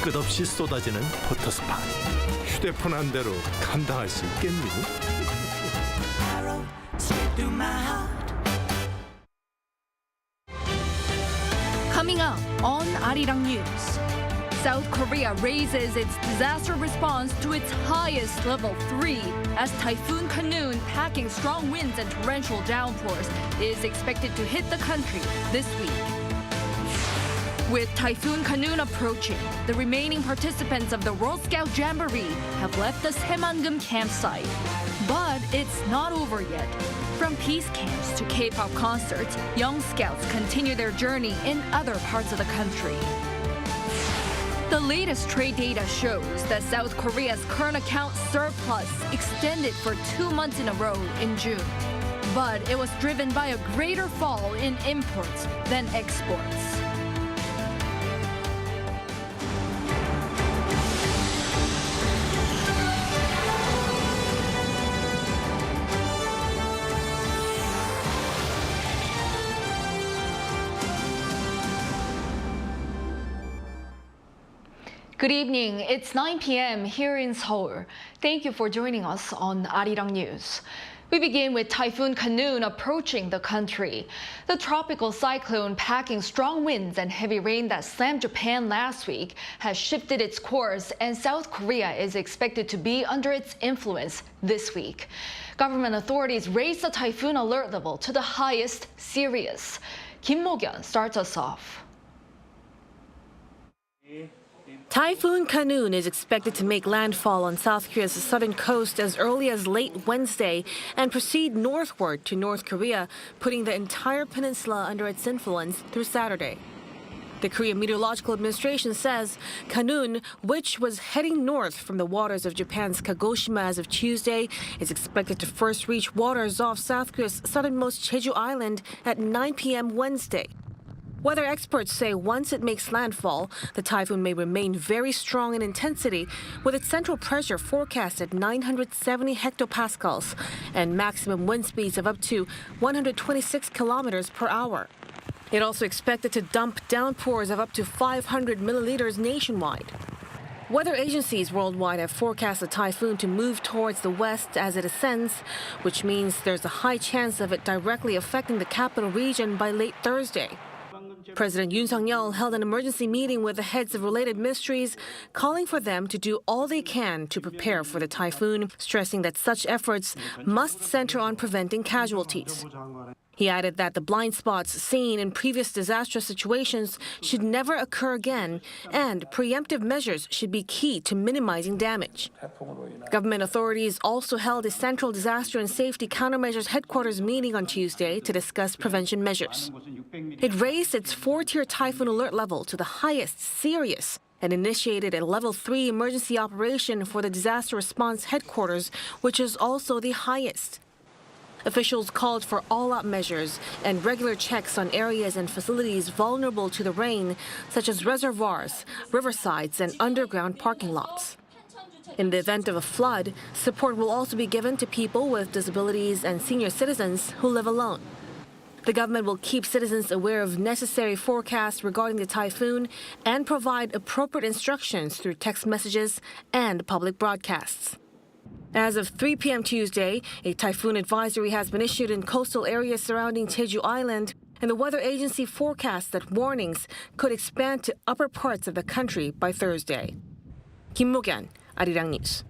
끝없이 쏟아지는 포터 스팟. 휴대폰 한 대로 감당할 수 있겠니? Coming up on Arirang News, South Korea raises its disaster response to its highest level 3 as Typhoon Khanun, packing strong winds and torrential downpours, is expected to hit the country this week. With Typhoon Khanun approaching, the remaining participants of the World Scout Jamboree have left the Saemangeum campsite. But it's not over yet. From peace camps to K-pop concerts, young scouts continue their journey in other parts of the country. The latest trade data shows that South Korea's current account surplus extended for 2 months in a row in June. But it was driven by a greater fall in imports than exports. Good evening. It's 9 p.m. here in Seoul. Thank you for joining us on Arirang News. We begin with Typhoon Khanun approaching the country. The tropical cyclone, packing strong winds and heavy rain that slammed Japan last week, has shifted its course, and South Korea is expected to be under its influence this week. Government authorities raised the typhoon alert level to the highest, serious. Kim Mo-kyun starts us off. Typhoon Khanun is expected to make landfall on South Korea's southern coast as early as late Wednesday and proceed northward to North Korea, putting the entire peninsula under its influence through Saturday. The Korean Meteorological Administration says Khanun, which was heading north from the waters of Japan's Kagoshima as of Tuesday, is expected to first reach waters off South Korea's southernmost Jeju Island at 9 p.m. Wednesday. Weather experts say once it makes landfall, the typhoon may remain very strong in intensity, with its central pressure forecast at 970 hectopascals and maximum wind speeds of up to 126 kilometers per hour. It also expected to dump downpours of up to 500 milliliters nationwide. Weather agencies worldwide have forecast the typhoon to move towards the west as it ascends, which means there's a high chance of it directly affecting the capital region by late Thursday. President Yoon held an emergency meeting with the heads of related ministries, calling for them to do all they can to prepare for the typhoon, stressing that such efforts must center on preventing casualties. He added that the blind spots seen in previous disastrous situations should never occur again, and preemptive measures should be key to minimizing damage. Government authorities also held a Central Disaster and Safety Countermeasures Headquarters meeting on Tuesday to discuss prevention measures. It raised its 4-tier typhoon alert level to the highest, serious, and initiated a level 3 emergency operation for the Disaster Response Headquarters, which is also the highest. Officials called for all-out measures and regular checks on areas and facilities vulnerable to the rain, such as reservoirs, riversides, and underground parking lots. In the event of a flood, support will also be given to people with disabilities and senior citizens who live alone. The government will keep citizens aware of necessary forecasts regarding the typhoon and provide appropriate instructions through text messages and public broadcasts. As of 3 p.m. Tuesday, a typhoon advisory has been issued in coastal areas surrounding Jeju Island, and the weather agency forecasts that warnings could expand to upper parts of the country by Thursday. Kim Mo-kyun, Arirang News.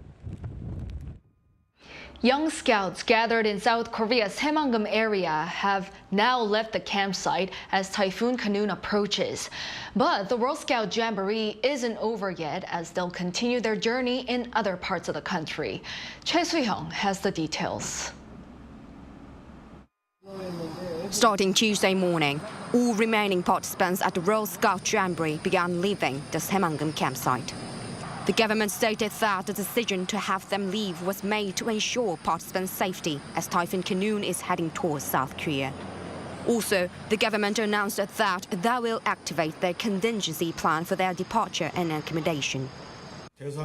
Young scouts gathered in South Korea's Saemangeum area have now left the campsite as Typhoon Khanun approaches. But the World Scout Jamboree isn't over yet, as they'll continue their journey in other parts of the country. Choi Soo-hyung has the details. Starting Tuesday morning, all remaining participants at the World Scout Jamboree began leaving the Saemangeum campsite. The government stated that the decision to have them leave was made to ensure participants' safety as Typhoon Khanun is heading towards South Korea. Also, the government announced that they will activate their contingency plan for their departure and accommodation.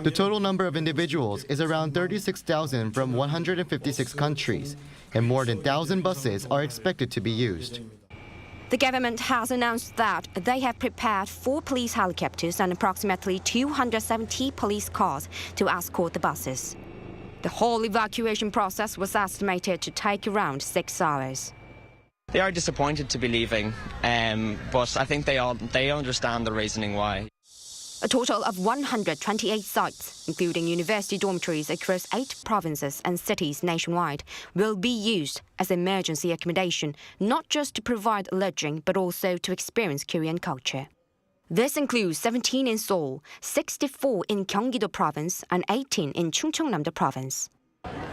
The total number of individuals is around 36,000 from 156 countries, and more than 1,000 buses are expected to be used. The government has announced that they have prepared 4 police helicopters and approximately 270 police cars to escort the buses. The whole evacuation process was estimated to take around 6 hours. They are disappointed to be leaving, but I think they understand the reasoning why. A total of 128 sites, including university dormitories across 8 provinces and cities nationwide, will be used as emergency accommodation, not just to provide lodging, but also to experience Korean culture. This includes 17 in Seoul, 64 in Gyeonggi-do province, and 18 in Chungcheongnam-do province.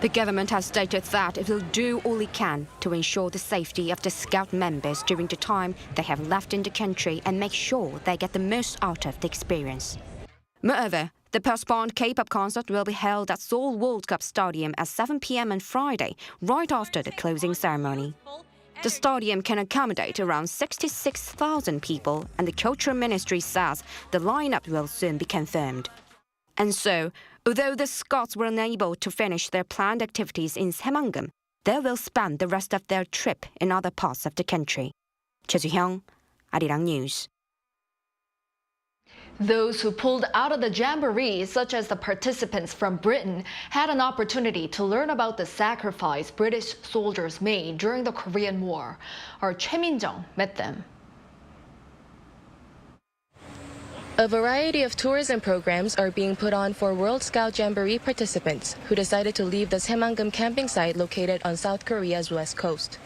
The government has stated that it will do all it can to ensure the safety of the Scout members during the time they have left in the country and make sure they get the most out of the experience. Moreover, the postponed K-pop concert will be held at Seoul World Cup Stadium at 7 p.m. on Friday, right after the closing ceremony. The stadium can accommodate around 66,000 people, and the Culture Ministry says the lineup will soon be confirmed. And so, although the Scots were unable to finish their planned activities in Saemangeum, they will spend the rest of their trip in other parts of the country. Choi Soo-hyung, Arirang News. Those who pulled out of the Jamboree, such as the participants from Britain, had an opportunity to learn about the sacrifice British soldiers made during the Korean War. Our Choi Min-jung met them. A variety of tourism programs are being put on for World Scout Jamboree participants who decided to leave the Saemangeum camping site located on South Korea's west coast.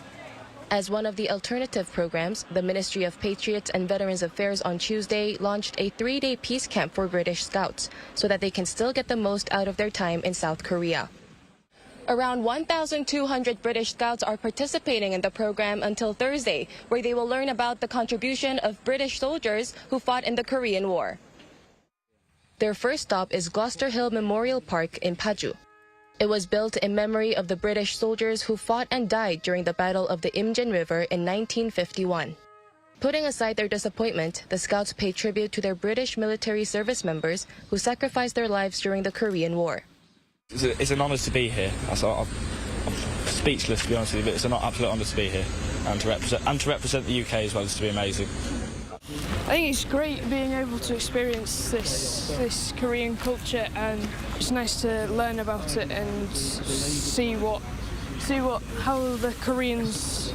As one of the alternative programs, the Ministry of Patriots and Veterans Affairs on Tuesday launched a 3-day peace camp for British Scouts so that they can still get the most out of their time in South Korea. Around 1,200 British Scouts are participating in the program until Thursday, where they will learn about the contribution of British soldiers who fought in the Korean War. Their first stop is Gloucester Hill Memorial Park in Paju. It was built in memory of the British soldiers who fought and died during the Battle of the Imjin River in 1951. Putting aside their disappointment, the Scouts pay tribute to their British military service members who sacrificed their lives during the Korean War. It's an honour to be here. I'm speechless, to be honest with you, but it's an absolute honour to be here and to represent the UK as well. It's to be amazing. I think it's great being able to experience this Korean culture, and it's nice to learn about it and see how the Koreans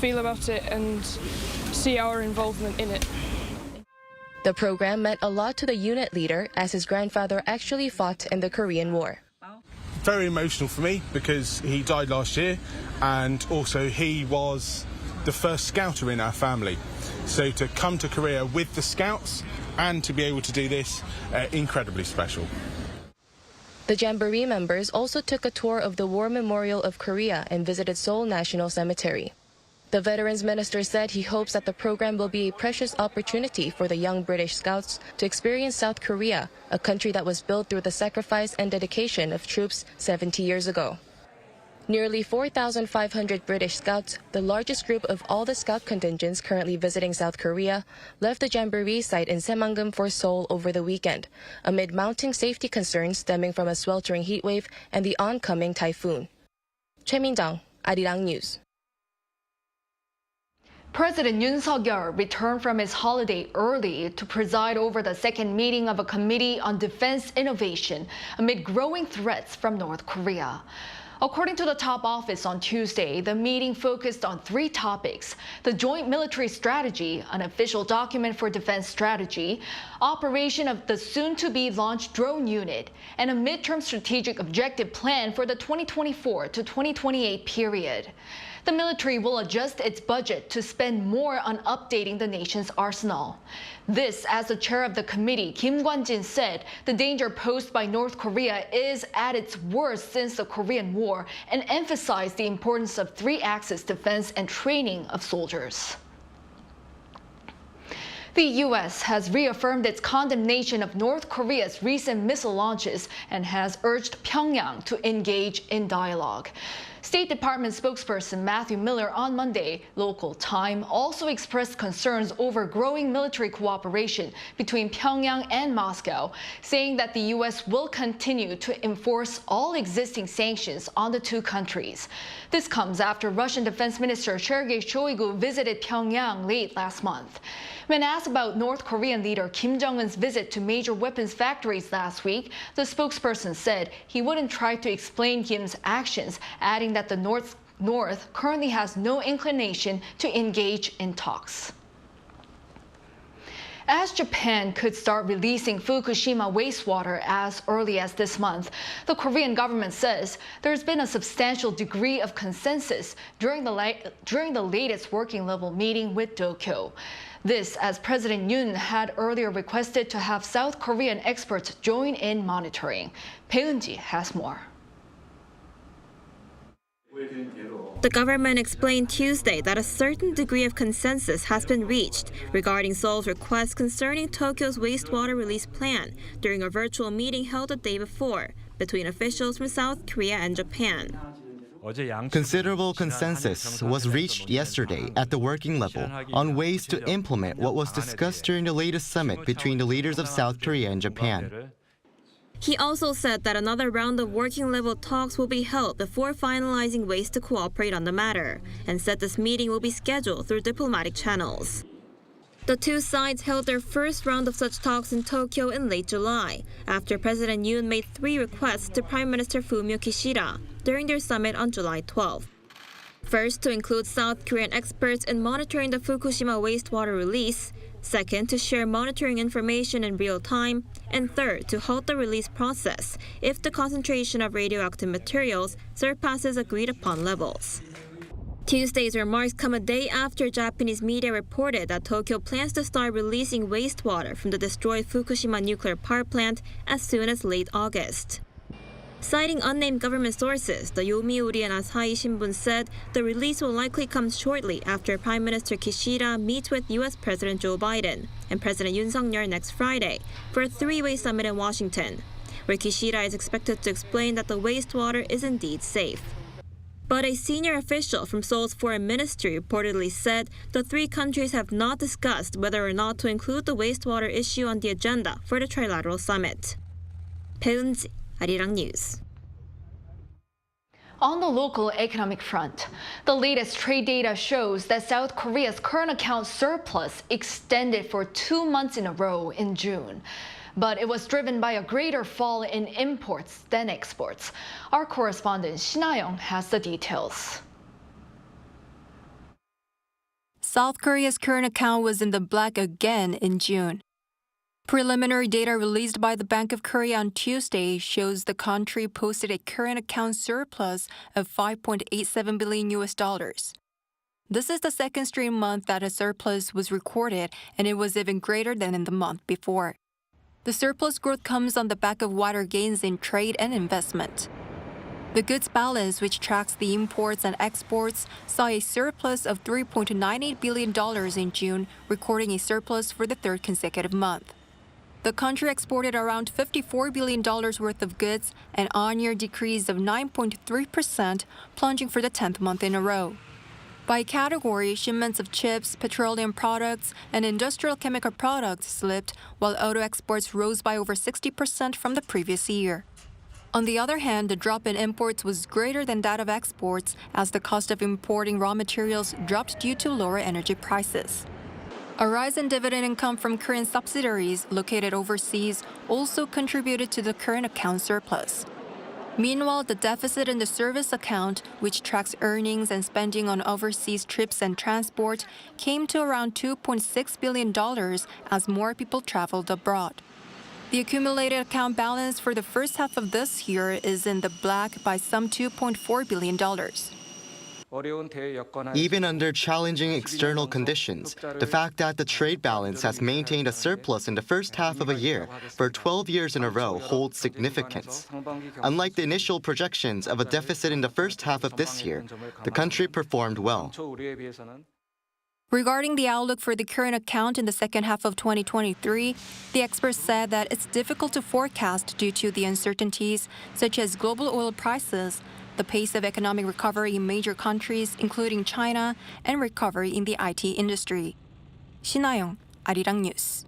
feel about it and see our involvement in it. The program meant a lot to the unit leader, as his grandfather actually fought in the Korean War. Very emotional for me because he died last year, and also he was the first Scouter in our family. So to come to Korea with the Scouts and to be able to do this, incredibly special. The Jamboree members also took a tour of the War Memorial of Korea and visited Seoul National Cemetery. The Veterans Minister said he hopes that the program will be a precious opportunity for the young British Scouts to experience South Korea, a country that was built through the sacrifice and dedication of troops 70 years ago. Nearly 4,500 British Scouts, the largest group of all the Scout contingents currently visiting South Korea, left the Jamboree site in Saemangeum for Seoul over the weekend, amid mounting safety concerns stemming from a sweltering heatwave and the oncoming typhoon. Choi Min-jung, Arirang News. President Yoon Suk-yeol returned from his holiday early to preside over the second meeting of a committee on defense innovation amid growing threats from North Korea. According to the top office on Tuesday, the meeting focused on 3 topics: the joint military strategy, an official document for defense strategy, operation of the soon-to-be launched drone unit, and a midterm strategic objective plan for the 2024 to 2028 period. The military will adjust its budget to spend more on updating the nation's arsenal. This, as the chair of the committee, Kim Kwan-jin, said, the danger posed by North Korea is at its worst since the Korean War, and emphasized the importance of 3-axis defense and training of soldiers. The U.S. has reaffirmed its condemnation of North Korea's recent missile launches and has urged Pyongyang to engage in dialogue. State Department spokesperson Matthew Miller on Monday, local time, also expressed concerns over growing military cooperation between Pyongyang and Moscow, saying that the U.S. will continue to enforce all existing sanctions on the two countries. This comes after Russian Defense Minister Sergei Shoigu visited Pyongyang late last month. When asked about North Korean leader Kim Jong-un's visit to major weapons factories last week, the spokesperson said he wouldn't try to explain Kim's actions, adding that the North currently has no inclination to engage in talks. As Japan could start releasing Fukushima wastewater as early as this month, the Korean government says there's been a substantial degree of consensus during the latest working level meeting with Tokyo. This as President Yoon had earlier requested to have South Korean experts join in monitoring. Peunji has more. The government explained Tuesday that a certain degree of consensus has been reached regarding Seoul's request concerning Tokyo's wastewater release plan during a virtual meeting held the day before between officials from South Korea and Japan. Considerable consensus was reached yesterday at the working level on ways to implement what was discussed during the latest summit between the leaders of South Korea and Japan. He also said that another round of working-level talks will be held before finalizing ways to cooperate on the matter, and said this meeting will be scheduled through diplomatic channels. The two sides held their first round of such talks in Tokyo in late July, after President Yoon made 3 requests to Prime Minister Fumio Kishida during their summit on July 12. First, to include South Korean experts in monitoring the Fukushima wastewater release. Second, to share monitoring information in real time. And third, to halt the release process if the concentration of radioactive materials surpasses agreed-upon levels. Tuesday's remarks come a day after Japanese media reported that Tokyo plans to start releasing wastewater from the destroyed Fukushima nuclear power plant as soon as late August. Citing unnamed government sources, the Yomiuri and Asahi Shimbun said the release will likely come shortly after Prime Minister Kishida meets with U.S. President Joe Biden and President Yoon Suk-yeol next Friday for a 3-way summit in Washington, where Kishida is expected to explain that the wastewater is indeed safe. But a senior official from Seoul's foreign ministry reportedly said the 3 countries have not discussed whether or not to include the wastewater issue on the agenda for the trilateral summit. Peunji, Arirang News. On the local economic front, the latest trade data shows that South Korea's current account surplus extended for 2 months in a row in June. But it was driven by a greater fall in imports than exports. Our correspondent Shin Ha-young has the details. South Korea's current account was in the black again in June. Preliminary data released by the Bank of Korea on Tuesday shows the country posted a current account surplus of $5.87 billion. This is the second straight month that a surplus was recorded, and it was even greater than in the month before. The surplus growth comes on the back of wider gains in trade and investment. The goods balance, which tracks the imports and exports, saw a surplus of $3.98 billion in June, recording a surplus for the 3rd consecutive month. The country exported around $54 billion worth of goods, an on-year decrease of 9.3%, plunging for the 10th month in a row. By category, shipments of chips, petroleum products, and industrial chemical products slipped, while auto exports rose by over 60% from the previous year. On the other hand, the drop in imports was greater than that of exports, as the cost of importing raw materials dropped due to lower energy prices. A rise in dividend income from Korean subsidiaries located overseas also contributed to the current account surplus. Meanwhile, the deficit in the service account, which tracks earnings and spending on overseas trips and transport, came to around $2.6 billion as more people traveled abroad. The accumulated account balance for the first half of this year is in the black by some $2.4 billion. Even under challenging external conditions, the fact that the trade balance has maintained a surplus in the first half of a year for 12 years in a row holds significance. Unlike the initial projections of a deficit in the first half of this year, the country performed well. Regarding the outlook for the current account in the second half of 2023, the experts said that it's difficult to forecast due to the uncertainties such as global oil prices, the pace of economic recovery in major countries, including China, and recovery in the IT industry. 신하영, Arirang News.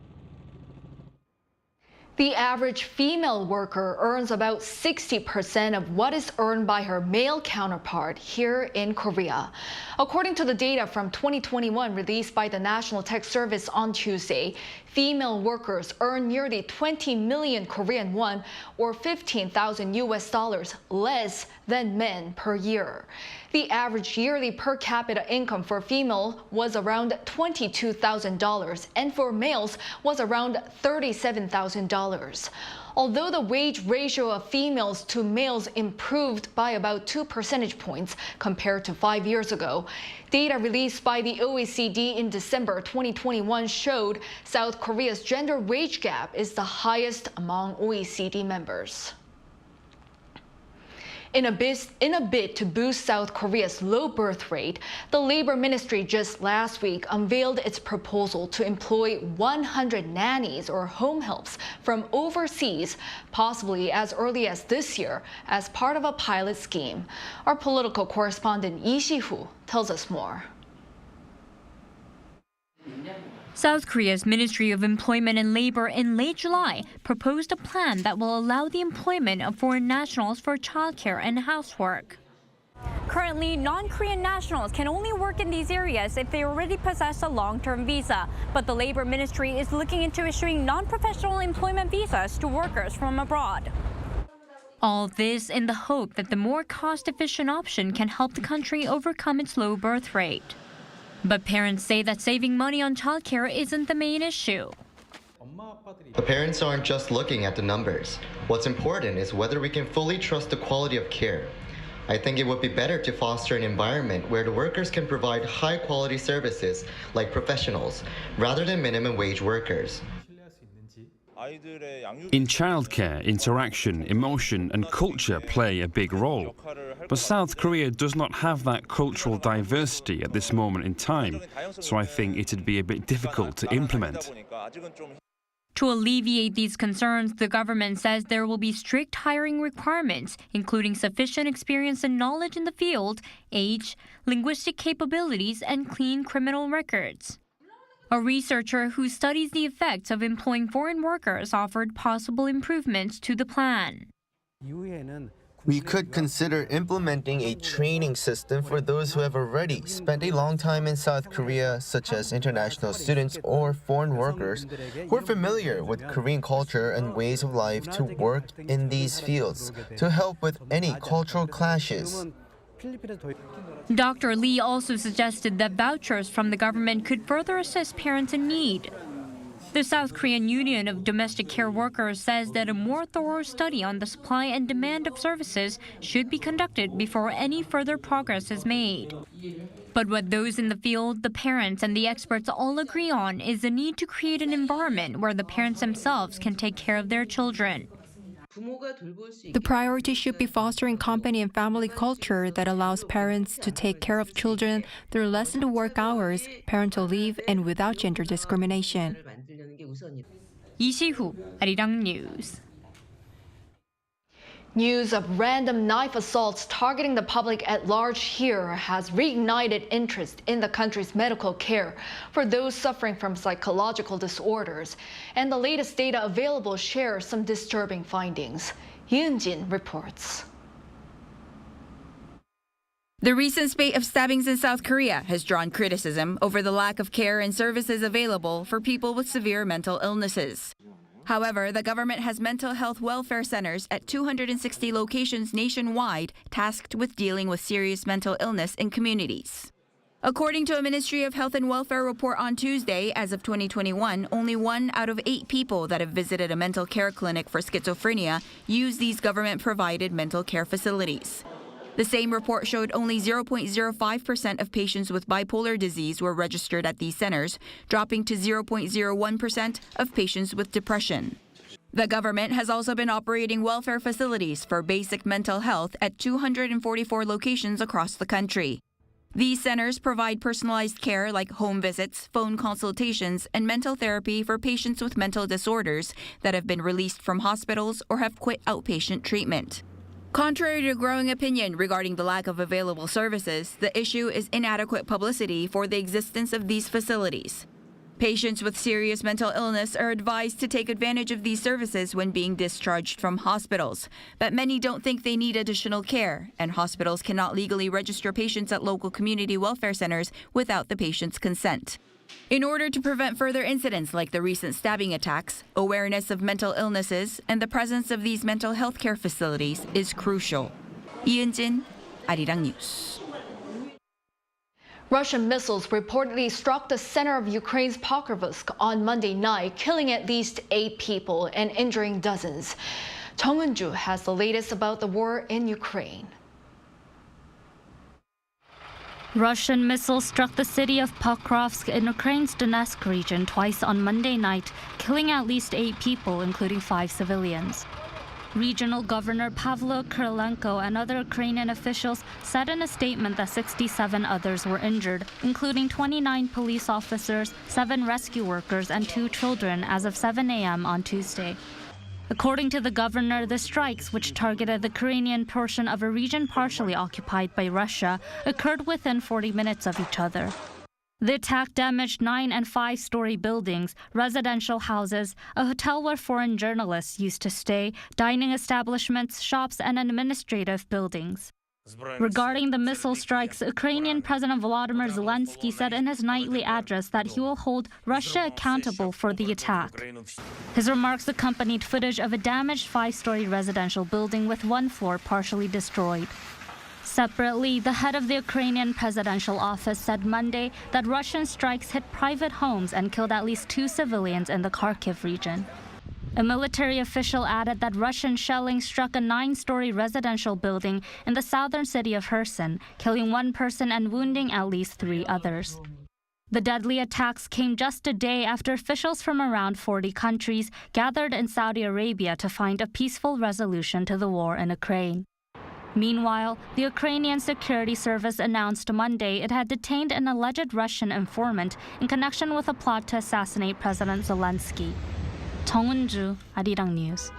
The average female worker earns about 60% of what is earned by her male counterpart here in Korea. According to the data from 2021 released by the National Tech Service on Tuesday, female workers earn nearly 20 million Korean won, or $15,000 less than men per year. The average yearly per capita income for female was around $22,000 and for males was around $37,000. Although the wage ratio of females to males improved by about 2 percentage points compared to 5 years ago, data released by the OECD in December 2021 showed South Korea's gender wage gap is the highest among OECD members. In a bid to boost South Korea's low birth rate, the Labor Ministry just last week unveiled its proposal to employ 100 nannies or home helps from overseas, possibly as early as this year, as part of a pilot scheme. Our political correspondent Lee Si-hoo tells us more. South Korea's Ministry of Employment and Labor in late July proposed a plan that will allow the employment of foreign nationals for childcare and housework. Currently, non-Korean nationals can only work in these areas if they already possess a long-term visa. But the Labor Ministry is looking into issuing non-professional employment visas to workers from abroad. All this in the hope that the more cost-efficient option can help the country overcome its low birth rate. But parents say that saving money on childcare isn't the main issue. The parents aren't just looking at the numbers. What's important is whether we can fully trust the quality of care. I think it would be better to foster an environment where the workers can provide high-quality services like professionals, rather than minimum wage workers. In childcare, interaction, emotion and culture play a big role. But South Korea does not have that cultural diversity at this moment in time, so I think it'd be a bit difficult to implement. To alleviate these concerns, the government says there will be strict hiring requirements, including sufficient experience and knowledge in the field, age, linguistic capabilities, and clean criminal records. A researcher who studies the effects of employing foreign workers offered possible improvements to the plan. We could consider implementing a training system for those who have already spent a long time in South Korea, such as international students or foreign workers who are familiar with Korean culture and ways of life to work in these fields to help with any cultural clashes. Dr. Lee also suggested that vouchers from the government could further assist parents in need. The South Korean Union of Domestic Care Workers says that a more thorough study on the supply and demand of services should be conducted before any further progress is made. But what those in the field, the parents, and the experts all agree on is the need to create an environment where the parents themselves can take care of their children. The priority should be fostering company and family culture that allows parents to take care of children through lessened work hours, parental leave, and without gender discrimination. Lee Si-hoo, Arirang News. News of random knife assaults targeting the public at large here has reignited interest in the country's medical care for those suffering from psychological disorders. And the latest data available shares some disturbing findings. Yoon reports. The recent spate of stabbings in South Korea has drawn criticism over the lack of care and services available for people with severe mental illnesses. However, the government has mental health welfare centers at 260 locations nationwide tasked with dealing with serious mental illness in communities. According to a Ministry of Health and Welfare report on Tuesday, as of 2021, only 1 out of 8 people that have visited a mental care clinic for schizophrenia use these government-provided mental care facilities. The same report showed only 0.05% of patients with bipolar disease were registered at these centers, dropping to 0.01% of patients with depression. The government has also been operating welfare facilities for basic mental health at 244 locations across the country. These centers provide personalized care like home visits, phone consultations, and mental therapy for patients with mental disorders that have been released from hospitals or have quit outpatient treatment. Contrary to growing opinion regarding the lack of available services, the issue is inadequate publicity for the existence of these facilities. Patients with serious mental illness are advised to take advantage of these services when being discharged from hospitals, but many don't think they need additional care, and hospitals cannot legally register patients at local community welfare centers without the patient's consent. In order to prevent further incidents like the recent stabbing attacks, awareness of mental illnesses and the presence of these mental health care facilities is crucial. 이은진, Arirang News. Russian missiles reportedly struck the center of Ukraine's Pokrovsk on Monday night, killing at least 8 people and injuring dozens. Chung Eun-ju has the latest about the war in Ukraine. Russian missiles struck the city of Pokrovsk in Ukraine's Donetsk region twice on Monday night, killing at least 8 people, including 5 civilians. Regional Governor Pavlo Kyrylenko and other Ukrainian officials said in a statement that 67 others were injured, including 29 police officers, 7 rescue workers, and 2 children as of 7 a.m. on Tuesday. According to the governor, the strikes, which targeted the Ukrainian portion of a region partially occupied by Russia, occurred within 40 minutes of each other. The attack damaged 9 and 5-story buildings, residential houses, a hotel where foreign journalists used to stay, dining establishments, shops, and administrative buildings. Regarding the missile strikes, Ukrainian President Volodymyr Zelensky said in his nightly address that he will hold Russia accountable for the attack. His remarks accompanied footage of a damaged 5-story residential building with one floor partially destroyed. Separately, the head of the Ukrainian presidential office said Monday that Russian strikes hit private homes and killed at least 2 civilians in the Kharkiv region. A military official added that Russian shelling struck a 9-story residential building in the southern city of Kherson, killing 1 person and wounding at least 3 others. The deadly attacks came just a day after officials from around 40 countries gathered in Saudi Arabia to find a peaceful resolution to the war in Ukraine. Meanwhile, the Ukrainian Security Service announced Monday it had detained an alleged Russian informant in connection with a plot to assassinate President Zelensky. Chung Eun-ju, Arirang News.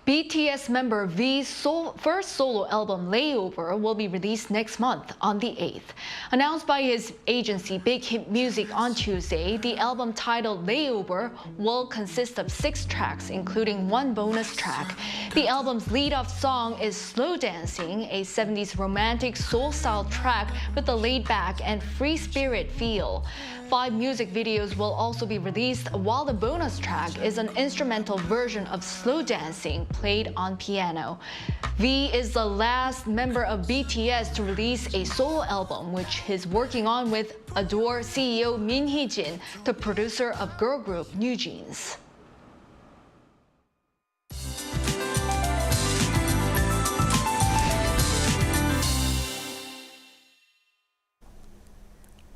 BTS member V's first solo album, Layover, will be released next month on the 8th. Announced by his agency Big Hit Music on Tuesday, the album titled Layover will consist of 6 tracks, including 1 bonus track. The album's lead-off song is Slow Dancing, a 70s romantic soul-style track with a laid-back and free-spirit feel. 5 music videos will also be released, while the bonus track is an instrumental version of Slow Dancing played on piano. V is the last member of BTS to release a solo album, which he's working on with Adore CEO Min Hee-jin, the producer of girl group New Jeans.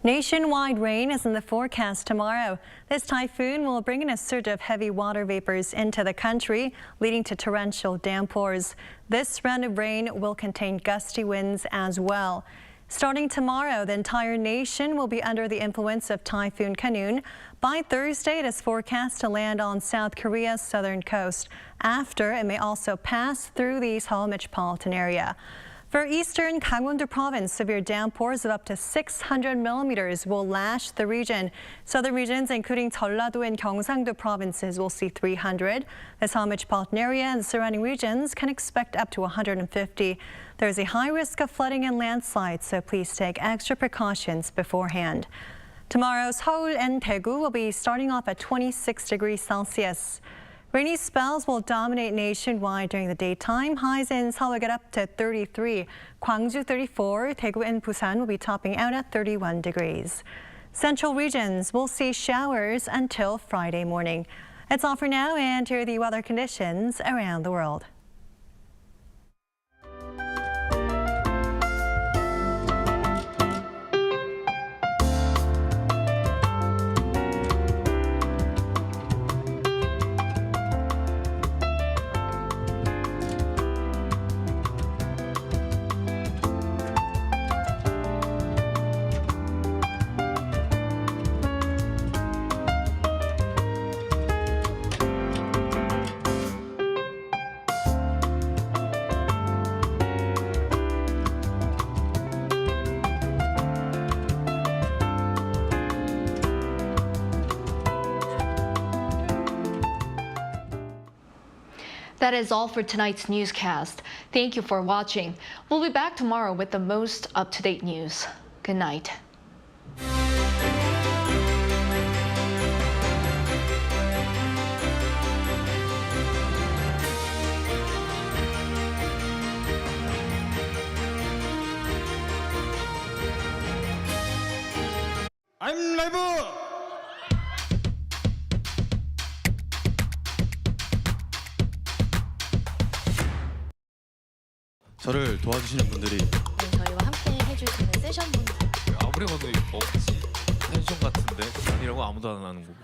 Nationwide rain is in the forecast tomorrow. This typhoon will bring in a surge of heavy water vapors into the country, leading to torrential downpours. This round of rain will contain gusty winds as well. Starting tomorrow, the entire nation will be under the influence of Typhoon Khanun. By Thursday, it is forecast to land on South Korea's southern coast. After, it may also pass through the Seoul metropolitan area. For eastern Gangwon-do province, severe downpours of up to 600 millimeters will lash the region. Southern regions, including Jeollado and Gyeongsang-do provinces, will see 300. The Seoul metropolitan area and the surrounding regions can expect up to 150. There is a high risk of flooding and landslides, so please take extra precautions beforehand. Tomorrow, Seoul and Daegu will be starting off at 26 degrees Celsius. Rainy spells will dominate nationwide during the daytime. Highs in Seoul will get up to 33. Gwangju 34, Daegu and Busan will be topping out at 31 degrees. Central regions will see showers until Friday morning. That's all for now, and here are the weather conditions around the world. That is all for tonight's newscast. Thank you for watching. We'll be back tomorrow with the most up-to-date news. Good night. I'm live! 저를 도와주시는 분들이 저희와 함께 해주시는 세션분들 아무리 봐도 이거 먹지 펜션 같은데 아니라고 아무도 안 하는 거고